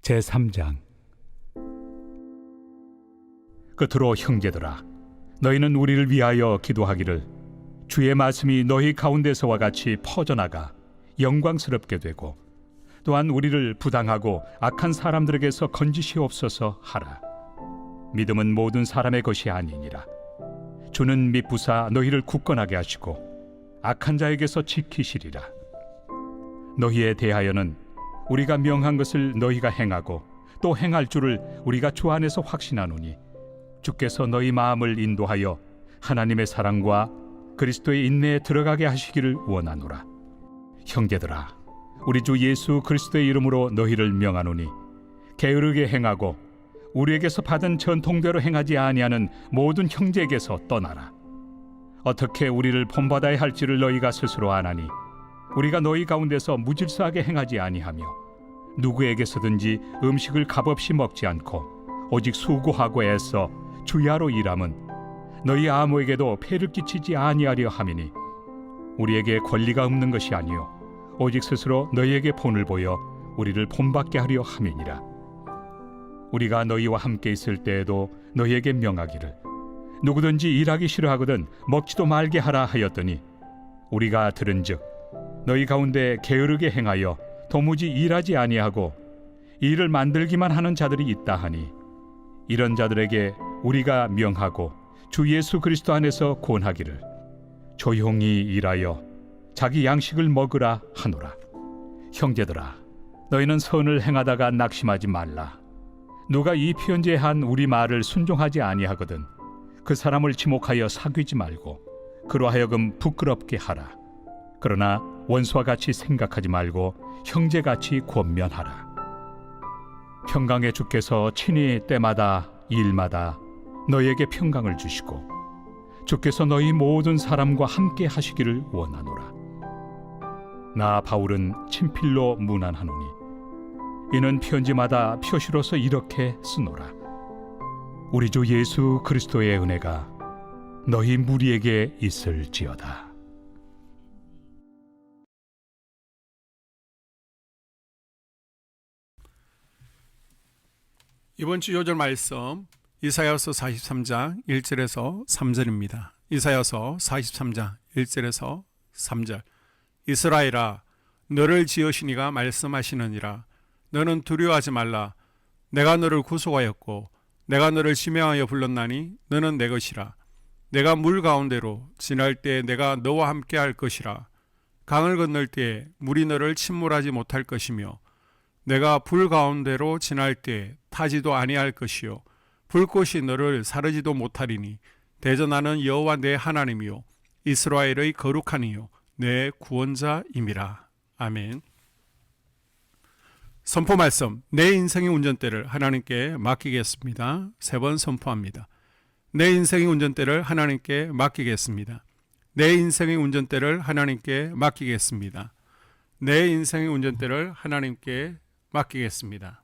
제3장. 끝으로 형제들아, 너희는 우리를 위하여 기도하기를 주의 말씀이 너희 가운데서와 같이 퍼져나가 영광스럽게 되고 또한 우리를 부당하고 악한 사람들에게서 건지시옵소서 하라. 믿음은 모든 사람의 것이 아니니라. 주는 미쁘사 너희를 굳건하게 하시고 악한 자에게서 지키시리라. 너희에 대하여는 우리가 명한 것을 너희가 행하고 또 행할 줄을 우리가 주 안에서 확신하노니 주께서 너희 마음을 인도하여 하나님의 사랑과 그리스도의 인내에 들어가게 하시기를 원하노라. 형제들아, 우리 주 예수 그리스도의 이름으로 너희를 명하노니 게으르게 행하고 우리에게서 받은 전통대로 행하지 아니하는 모든 형제에게서 떠나라. 어떻게 우리를 본받아야 할지를 너희가 스스로 아나니 우리가 너희 가운데서 무질서하게 행하지 아니하며 누구에게서든지 음식을 값없이 먹지 않고 오직 수고하고 애써 주야로 일함은 너희 아무에게도 폐를 끼치지 아니하려 함이니 우리에게 권리가 없는 것이 아니요 오직 스스로 너희에게 본을 보여 우리를 본받게 하려 함이니라. 우리가 너희와 함께 있을 때에도 너희에게 명하기를 누구든지 일하기 싫어하거든 먹지도 말게 하라 하였더니 우리가 들은즉 너희 가운데 게으르게 행하여 도무지 일하지 아니하고 일을 만들기만 하는 자들이 있다 하니 이런 자들에게 우리가 명하고 주 예수 그리스도 안에서 권하기를 조용히 일하여 자기 양식을 먹으라 하노라. 형제들아, 너희는 선을 행하다가 낙심하지 말라. 누가 이 편지에 한 우리 말을 순종하지 아니하거든 그 사람을 지목하여 사귀지 말고 그로 하여금 부끄럽게 하라. 그러나 원수와 같이 생각하지 말고 형제같이 권면하라. 평강의 주께서 친히 때마다 일마다 너희에게 평강을 주시고 주께서 너희 모든 사람과 함께 하시기를 원하노라. 나 바울은 친필로 문안하노니 이는 편지마다 표시로서 이렇게 쓰노라. 우리 주 예수 그리스도의 은혜가 너희 무리에게 있을지어다. 이번 주 요절 말씀 이사야서 43장 1절에서 3절입니다. 이사야서 43장 1절에서 3절. 이스라엘아, 너를 지으신 이가 말씀하시느니라. 너는 두려워하지 말라. 내가 너를 구속하였고 내가 너를 지명하여 불렀나니 너는 내 것이라. 내가 물 가운데로 지날 때 내가 너와 함께 할 것이라. 강을 건널 때 물이 너를 침몰하지 못할 것이며 내가 불 가운데로 지날 때 타지도 아니할 것이요 불꽃이 너를 사르지도 못하리니 대전하는 여호와 내 하나님이요 이스라엘의 거룩한 이요 내 구원자임이라. 아멘. 선포 말씀. 내 인생의 운전대를 하나님께 맡기겠습니다. 3번 선포합니다. 내 인생의 운전대를 하나님께 맡기겠습니다. 내 인생의 운전대를 하나님께 맡기겠습니다. 내 인생의 운전대를 하나님께 맡기겠습니다.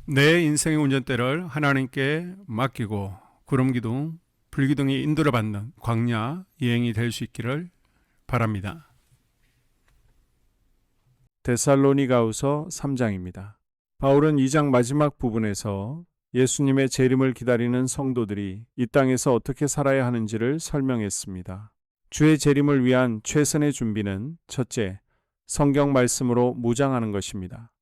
내 인생의 운전대를 하나님께 맡기고 구름기둥, 불기둥이 인도를 받는 광야 여행이 될 수 있기를 바랍니다. 데살로니가후서 3장입니다. 바울은 2장 마지막 부분에서 예수님의 재림을 기다리는 성도들이 이 땅에서 어떻게 살아야 하는지를 설명했습니다. 주의 재림을 위한 최선의 준비는 첫째, 성경 말씀으로 무장하는 것입니다.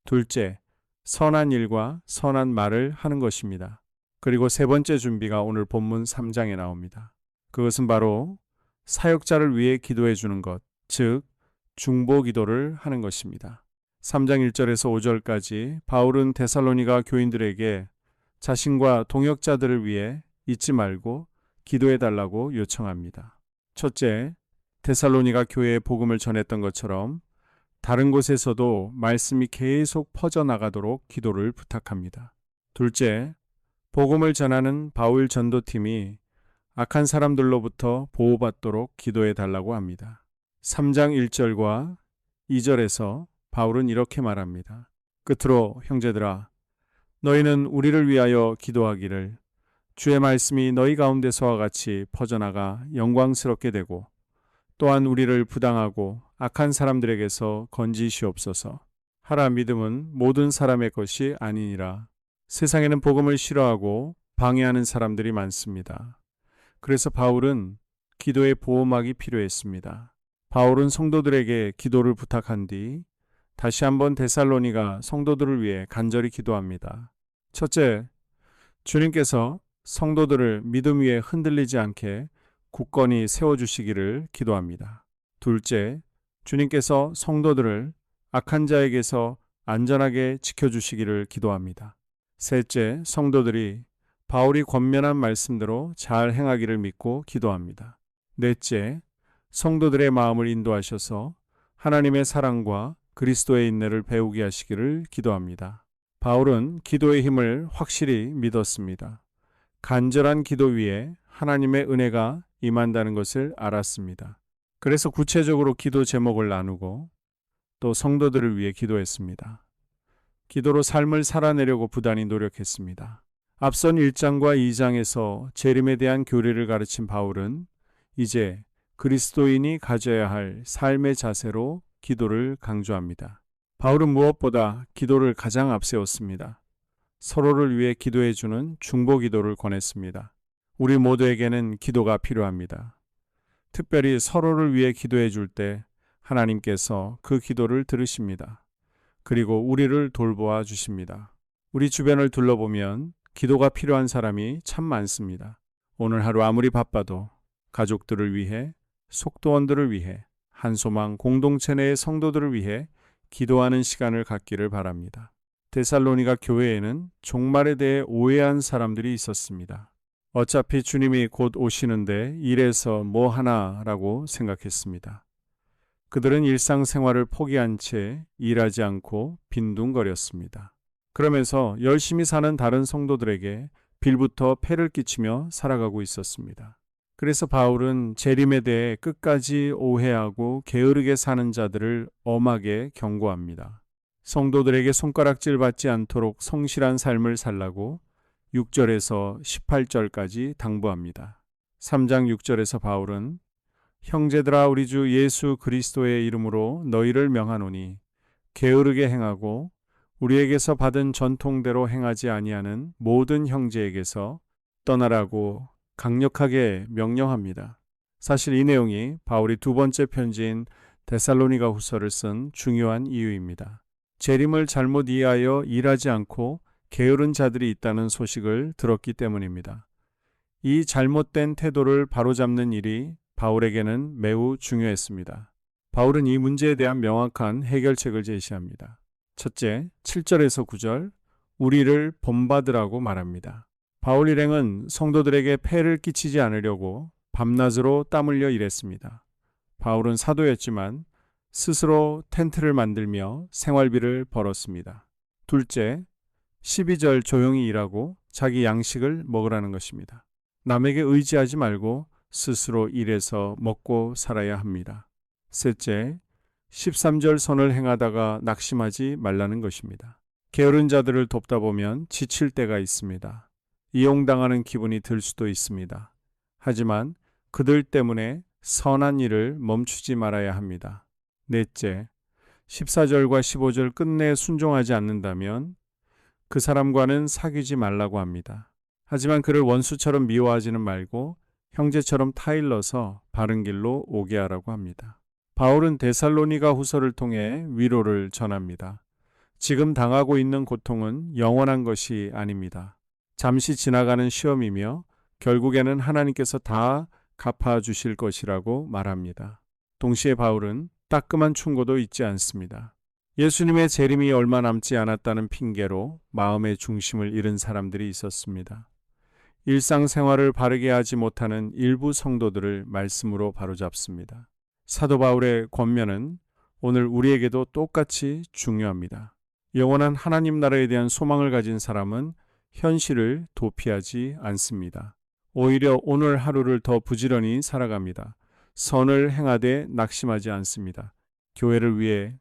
둘째, 선한 일과 선한 말을 하는 것입니다. 그리고 세 번째 준비가 오늘 본문 3장에 나옵니다. 그것은 바로 사역자를 위해 기도해 주는 것, 즉 중보 기도를 하는 것입니다. 3장 1절에서 5절까지 바울은 데살로니가 교인들에게 자신과 동역자들을 위해 잊지 말고 기도해 달라고 요청합니다. 첫째, 데살로니가 교회에 복음을 전했던 것처럼 다른 곳에서도 말씀이 계속 퍼져나가도록 기도를 부탁합니다. 둘째, 복음을 전하는 바울 전도팀이 악한 사람들로부터 보호받도록 기도해 달라고 합니다. 3장 1절과 2절에서 바울은 이렇게 말합니다. 끝으로 형제들아, 너희는 우리를 위하여 기도하기를 주의 말씀이 너희 가운데서와 같이 퍼져나가 영광스럽게 되고 또한 우리를 부당하고 악한 사람들에게서 건지시옵소서 하라 믿음은 모든 사람의 것이 아니니라. 세상에는 복음을 싫어하고 방해하는 사람들이 많습니다. 그래서 바울은 기도의 보호막이 필요했습니다. 바울은 성도들에게 기도를 부탁한 뒤 다시 한번 데살로니가 성도들을 위해 간절히 기도합니다. 첫째, 주님께서 성도들을 믿음 위에 흔들리지 않게 굳건히 세워주시기를 기도합니다. 둘째, 주님께서 성도들을 악한 자에게서 안전하게 지켜주시기를 기도합니다. 셋째, 성도들이 바울이 권면한 말씀대로 잘 행하기를 믿고 기도합니다. 넷째, 성도들의 마음을 인도하셔서 하나님의 사랑과 그리스도의 인내를 배우게 하시기를 기도합니다. 바울은 기도의 힘을 확실히 믿었습니다. 간절한 기도 위에 하나님의 은혜가 임한다는 것을 알았습니다. 그래서 구체적으로 기도 제목을 나누고 또 성도들을 위해 기도했습니다. 기도로 삶을 살아내려고 부단히 노력했습니다. 앞선 1장과 2장에서 재림에 대한 교리를 가르친 바울은 이제 그리스도인이 가져야 할 삶의 자세로 기도를 강조합니다. 바울은 무엇보다 기도를 가장 앞세웠습니다. 서로를 위해 기도해주는 중보 기도를 권했습니다. 우리 모두에게는 기도가 필요합니다. 특별히 서로를 위해 기도해 줄 때 하나님께서 그 기도를 들으십니다. 그리고 우리를 돌보아 주십니다. 우리 주변을 둘러보면 기도가 필요한 사람이 참 많습니다. 오늘 하루 아무리 바빠도 가족들을 위해, 속도원들을 위해, 한소망 공동체 내의 성도들을 위해 기도하는 시간을 갖기를 바랍니다. 데살로니가 교회에는 종말에 대해 오해한 사람들이 있었습니다. 어차피 주님이 곧 오시는데 일해서 뭐 하나라고 생각했습니다. 그들은 일상생활을 포기한 채 일하지 않고 빈둥거렸습니다. 그러면서 열심히 사는 다른 성도들에게 빌부터 폐를 끼치며 살아가고 있었습니다. 그래서 바울은 재림에 대해 끝까지 오해하고 게으르게 사는 자들을 엄하게 경고합니다. 성도들에게 손가락질 받지 않도록 성실한 삶을 살라고 6절에서 18절까지 당부합니다. 3장 6절에서 바울은 형제들아 우리 주 예수 그리스도의 이름으로 너희를 명하노니 게으르게 행하고 우리에게서 받은 전통대로 행하지 아니하는 모든 형제에게서 떠나라고 강력하게 명령합니다. 사실 이 내용이 바울이 두 번째 편지인 데살로니가 후서를 쓴 중요한 이유입니다. 재림을 잘못 이해하여 일하지 않고 게으른 자들이 있다는 소식을 들었기 때문입니다. 이 잘못된 태도를 바로잡는 일이 바울에게는 매우 중요했습니다. 바울은 이 문제에 대한 명확한 해결책을 제시합니다. 첫째, 7절에서 9절, 우리를 본받으라고 말합니다. 바울 일행은 성도들에게 폐를 끼치지 않으려고 밤낮으로 땀 흘려 일했습니다. 바울은 사도였지만 스스로 텐트를 만들며 생활비를 벌었습니다. 둘째, 12절 조용히 일하고 자기 양식을 먹으라는 것입니다. 남에게 의지하지 말고 스스로 일해서 먹고 살아야 합니다. 셋째, 13절 선을 행하다가 낙심하지 말라는 것입니다. 게으른 자들을 돕다 보면 지칠 때가 있습니다. 이용당하는 기분이 들 수도 있습니다. 하지만 그들 때문에 선한 일을 멈추지 말아야 합니다. 넷째, 14절과 15절 끝내 순종하지 않는다면 그 사람과는 사귀지 말라고 합니다. 하지만 그를 원수처럼 미워하지는 말고 형제처럼 타일러서 바른 길로 오게 하라고 합니다. 바울은 데살로니가 후서를 통해 위로를 전합니다. 지금 당하고 있는 고통은 영원한 것이 아닙니다. 잠시 지나가는 시험이며 결국에는 하나님께서 다 갚아주실 것이라고 말합니다. 동시에 바울은 따끔한 충고도 잊지 않습니다. 예수님의 재림이 얼마 남지 않았다는 핑계로 마음의 중심을 잃은 사람들이 있었습니다. 일상생활을 바르게 하지 못하는 일부 성도들을 말씀으로 바로잡습니다. 사도 바울의 권면은 오늘 우리에게도 똑같이 중요합니다. 영원한 하나님 나라에 대한 소망을 가진 사람은 현실을 도피하지 않습니다. 오히려 오늘 하루를 더 부지런히 살아갑니다. 선을 행하되 낙심하지 않습니다. 교회를 위해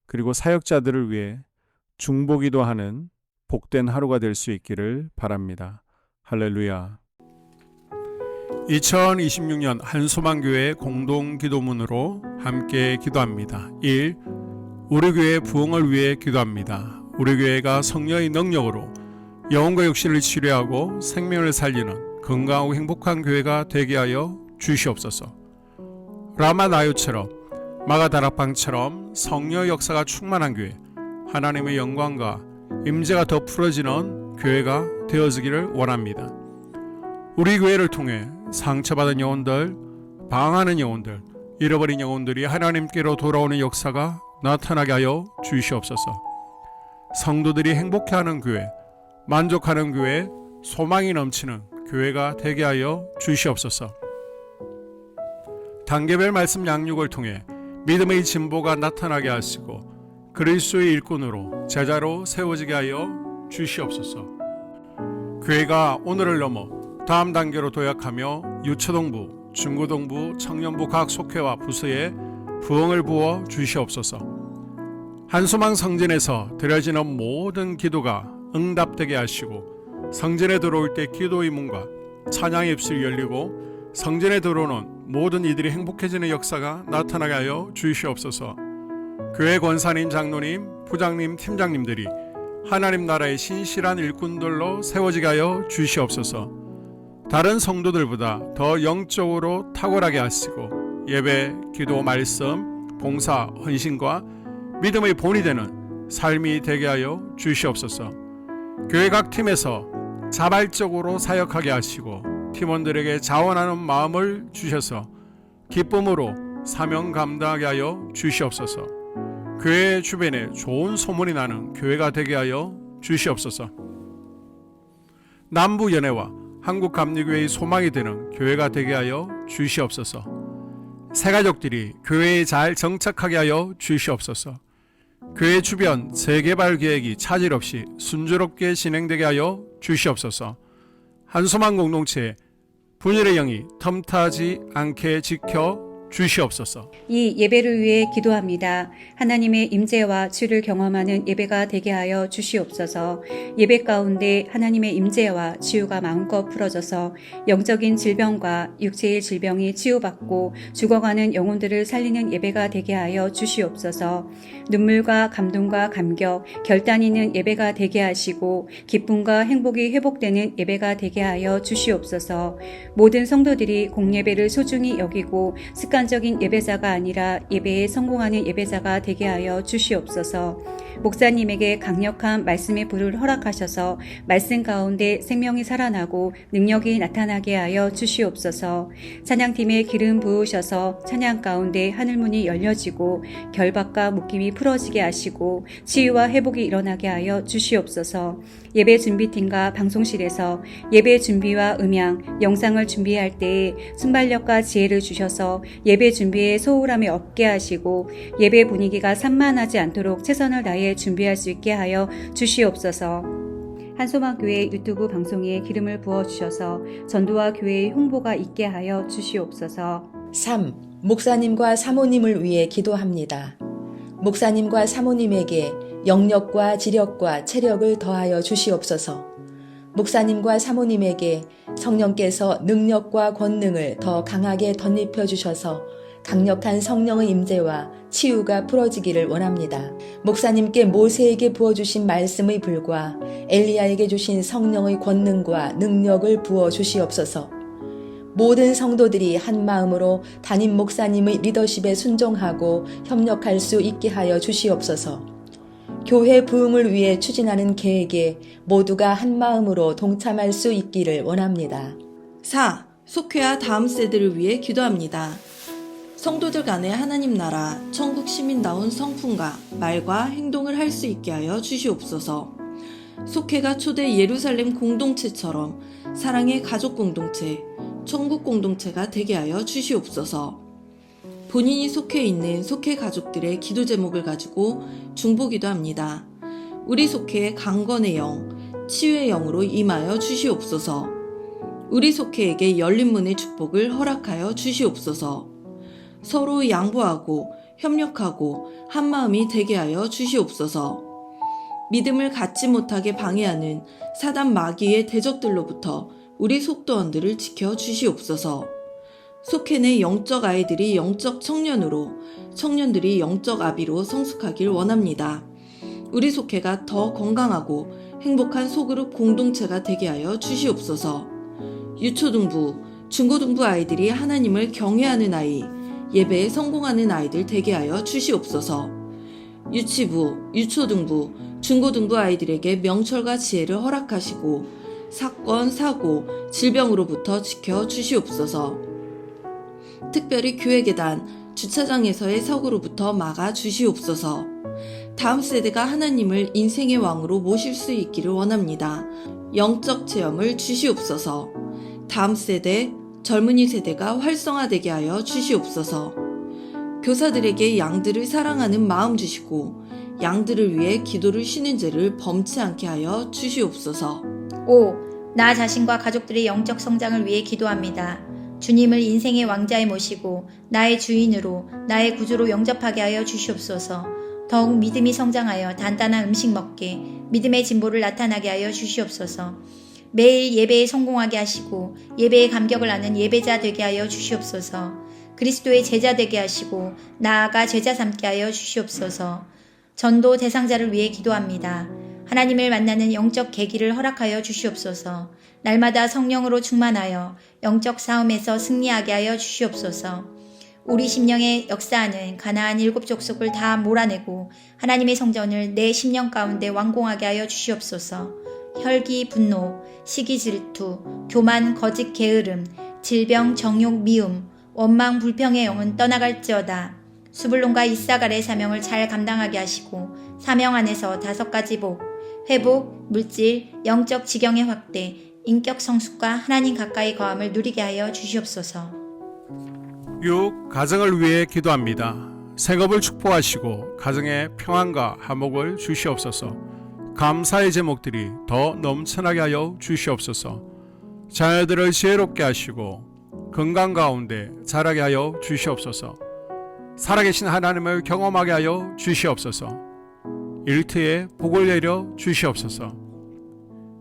그리고 사역자들을 위해 중보기도 하는 복된 하루가 될 수 있기를 바랍니다. 할렐루야. 2026년 한소망교회 공동기도문으로 함께 기도합니다. 1. 우리 교회 부흥을 위해 기도합니다. 우리 교회가 성령의 능력으로 영혼과 육신을 치료하고 생명을 살리는 건강하고 행복한 교회가 되게 하여 주시옵소서. 라마나요처럼 마가다락방처럼 성령의 역사가 충만한 교회, 하나님의 영광과 임재가 더 풀어지는 교회가 되어지기를 원합니다. 우리 교회를 통해 상처받은 영혼들, 방황하는 영혼들, 잃어버린 영혼들이 하나님께로 돌아오는 역사가 나타나게 하여 주시옵소서. 성도들이 행복해하는 교회, 만족하는 교회, 소망이 넘치는 교회가 되게 하여 주시옵소서. 단계별 말씀 양육을 통해 믿음의 진보가 나타나게 하시고 그리스도의 일꾼으로 제자로 세워지게 하여 주시옵소서. 교회가 오늘을 넘어 다음 단계로 도약하며 유초동부, 중고동부, 청년부 각 속회와 부서에 부흥을 부어 주시옵소서. 한소망 성전에서 드려지는 모든 기도가 응답되게 하시고 성전에 들어올 때 기도의 문과 찬양의 입술이 열리고 성전에 들어오는 모든 이들이 행복해지는 역사가 나타나게 하여 주시옵소서. 교회 권사님, 장로님, 부장님, 팀장님들이 하나님 나라의 신실한 일꾼들로 세워지게 하여 주시옵소서. 다른 성도들보다 더 영적으로 탁월하게 하시고 예배, 기도, 말씀, 봉사, 헌신과 믿음의 본이 되는 삶이 되게 하여 주시옵소서. 교회 각 팀에서 자발적으로 사역하게 하시고 팀원들에게 자원하는 마음을 주셔서 기쁨으로 사명 감당하게 하여 주시옵소서. 교회 주변에 좋은 소문이 나는 교회가 되게 하여 주시옵소서. 남부연회와 한국감리교회의 소망이 되는 교회가 되게 하여 주시옵소서. 새가족들이 교회에 잘 정착하게 하여 주시옵소서. 교회 주변 재개발 계획이 차질 없이 순조롭게 진행되게 하여 주시옵소서. 한소망 공동체에 분열의 영이 틈타지 않게 지켜 주시옵소서. 이 예배를 위해 기도합니다. 하나님의 임재와 주를 경험하는 예배가 되게 하여 주시옵소서. 예배 가운데 하나님의 임재와 치유가 마음껏 풀어져서 영적인 질병과 육체의 질병이 치유받고 죽어가는 영혼들을 살리는 예배가 되게 하여 주시옵소서. 눈물과 감동과 감격, 결단 있는 예배가 되게 하시고 기쁨과 행복이 회복되는 예배가 되게 하여 주시옵소서. 모든 성도들이 공예배를 소중히 여기고 습관적인 예배자가 아니라 예배에 성공하는 예배자가 되게 하여 주시옵소서. 목사님에게 강력한 말씀의 불을 허락하셔서 말씀 가운데 생명이 살아나고 능력이 나타나게 하여 주시옵소서. 찬양팀에 기름 부으셔서 찬양 가운데 하늘문이 열려지고 결박과 묶임이 풀어지게 하시고 치유와 회복이 일어나게 하여 주시옵소서. 예배 준비팀과 방송실에서 예배 준비와 음향, 영상을 준비할 때에 순발력과 지혜를 주셔서 예배 준비에 소홀함이 없게 하시고 예배 분위기가 산만하지 않도록 최선을 다해 준비할 수 있게 하여 주시옵소서. 한소망교회 유튜브 방송에 기름을 부어주셔서 전도와 교회의 홍보가 있게 하여 주시옵소서. 3. 목사님과 사모님을 위해 기도합니다. 목사님과 사모님에게 영력과 지력과 체력을 더하여 주시옵소서. 목사님과 사모님에게 성령께서 능력과 권능을 더 강하게 덧입혀 주셔서 강력한 성령의 임재와 치유가 풀어지기를 원합니다. 목사님께 모세에게 부어주신 말씀의 불과 엘리야에게 주신 성령의 권능과 능력을 부어 주시옵소서. 모든 성도들이 한 마음으로 담임 목사님의 리더십에 순종하고 협력할 수 있게 하여 주시옵소서. 교회 부흥을 위해 추진하는 계획에 모두가 한 마음으로 동참할 수 있기를 원합니다. 4. 속회와 다음 세대를 위해 기도합니다. 성도들 간의 하나님 나라, 천국 시민다운 성품과 말과 행동을 할 수 있게 하여 주시옵소서. 속회가 초대 예루살렘 공동체처럼 사랑의 가족 공동체, 천국 공동체가 되게 하여 주시옵소서. 본인이 속해 있는 속해 가족들의 기도 제목을 가지고 중보기도 합니다. 우리 속해의 강건의 영, 치유의 영으로 임하여 주시옵소서. 우리 속해에게 열린 문의 축복을 허락하여 주시옵소서. 서로 양보하고 협력하고 한마음이 되게 하여 주시옵소서. 믿음을 갖지 못하게 방해하는 사단 마귀의 대적들로부터 우리 속도원들을 지켜 주시옵소서. 속해 영적 아이들이 영적 청년으로, 청년들이 영적 아비로 성숙하길 원합니다. 우리 속해가 더 건강하고 행복한 소그룹 공동체가 되게 하여 주시옵소서. 유초등부, 중고등부 아이들이 하나님을 경외하는 아이, 예배에 성공하는 아이들 되게 하여 주시옵소서. 유치부, 유초등부, 중고등부 아이들에게 명철과 지혜를 허락하시고 사건, 사고, 질병으로부터 지켜 주시옵소서. 특별히 교회 계단, 주차장에서의 사고로부터 막아 주시옵소서. 다음 세대가 하나님을 인생의 왕으로 모실 수 있기를 원합니다. 영적 체험을 주시옵소서. 다음 세대, 젊은이 세대가 활성화되게 하여 주시옵소서. 교사들에게 양들을 사랑하는 마음 주시고 양들을 위해 기도를 쉬는 죄를 범치 않게 하여 주시옵소서. 5. 나 자신과 가족들의 영적 성장을 위해 기도합니다. 주님을 인생의 왕자에 모시고 나의 주인으로, 나의 구주로 영접하게 하여 주시옵소서. 더욱 믿음이 성장하여 단단한 음식 먹게, 믿음의 진보를 나타나게 하여 주시옵소서. 매일 예배에 성공하게 하시고 예배의 감격을 아는 예배자 되게 하여 주시옵소서. 그리스도의 제자 되게 하시고 나아가 제자 삼게 하여 주시옵소서. 전도 대상자를 위해 기도합니다. 하나님을 만나는 영적 계기를 허락하여 주시옵소서. 날마다 성령으로 충만하여 영적 싸움에서 승리하게 하여 주시옵소서. 우리 심령에 역사하는 가나안 7 족속을 다 몰아내고 하나님의 성전을 내 심령 가운데 완공하게 하여 주시옵소서. 혈기, 분노, 시기, 질투, 교만, 거짓, 게으름, 질병, 정욕, 미움, 원망, 불평의 영은 떠나갈지어다. 수불론과 이사갈의 사명을 잘 감당하게 하시고 사명 안에서 5가지 복, 회복, 물질, 영적 지경의 확대, 인격 성숙과 하나님 가까이 거함을 누리게 하여 주시옵소서. 6. 가정을 위해 기도합니다. 생업을 축복하시고 가정에 평안과 화목을 주시옵소서. 감사의 제목들이 더 넘쳐나게 하여 주시옵소서. 자녀들을 지혜롭게 하시고 건강 가운데 자라게 하여 주시옵소서. 살아계신 하나님을 경험하게 하여 주시옵소서. 일터에 복을 내려 주시옵소서.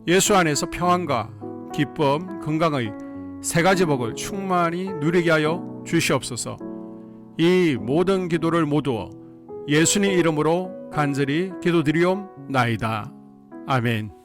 예수 안에서 평안과 기쁨, 건강의 3가지 복을 충만히 누리게 하여 주시옵소서. 이 모든 기도를 모두 예수님 이름으로 간절히 기도드리옵나이다. 아멘.